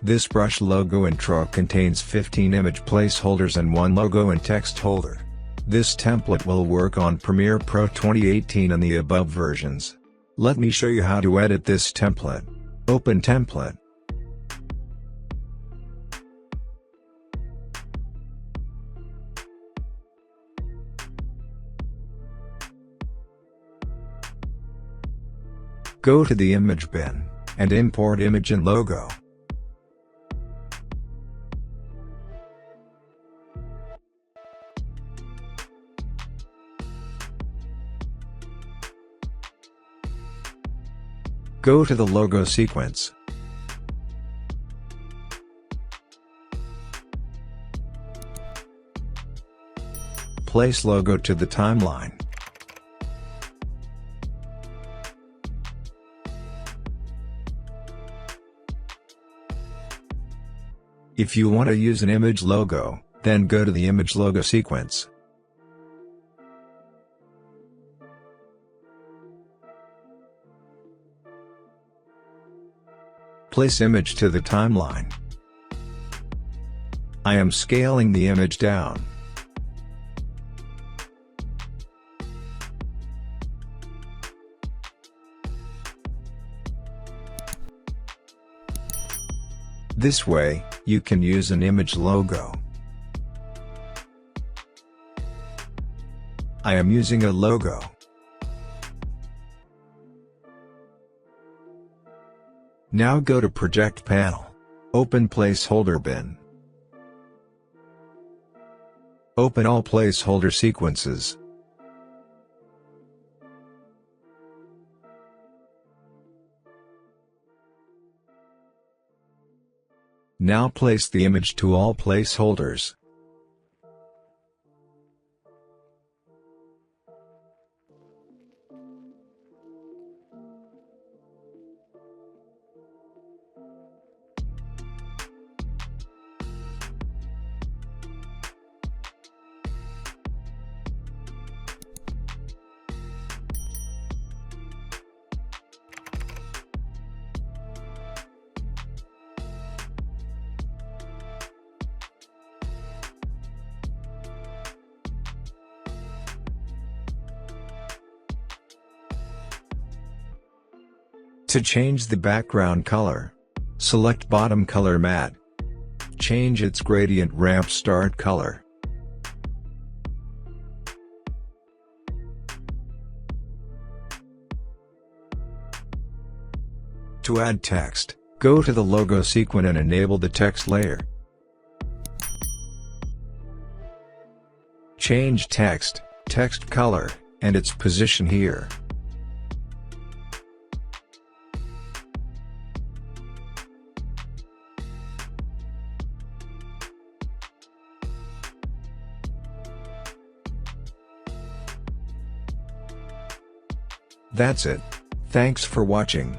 This brush logo intro contains 15 image placeholders and 1 logo and text holder. This template will work on Premiere Pro 2018 and the above versions. Let me show you how to edit this template. Open Template. Go to the image bin, and import image and logo. Go to the logo sequence. Place logo to the timeline. If you want to use an image logo, then go to the image logo sequence. Place image to the timeline. I am scaling the image down. This way, you can use an image logo. I am using a logo. Now go to Project Panel. Open Placeholder Bin. Open all placeholder sequences. Now place the image to all placeholders. To change the background color, select bottom color matte. Change its gradient ramp start color. To add text, go to the logo sequence and enable the text layer. Change text color, and its position here. That's it. Thanks for watching.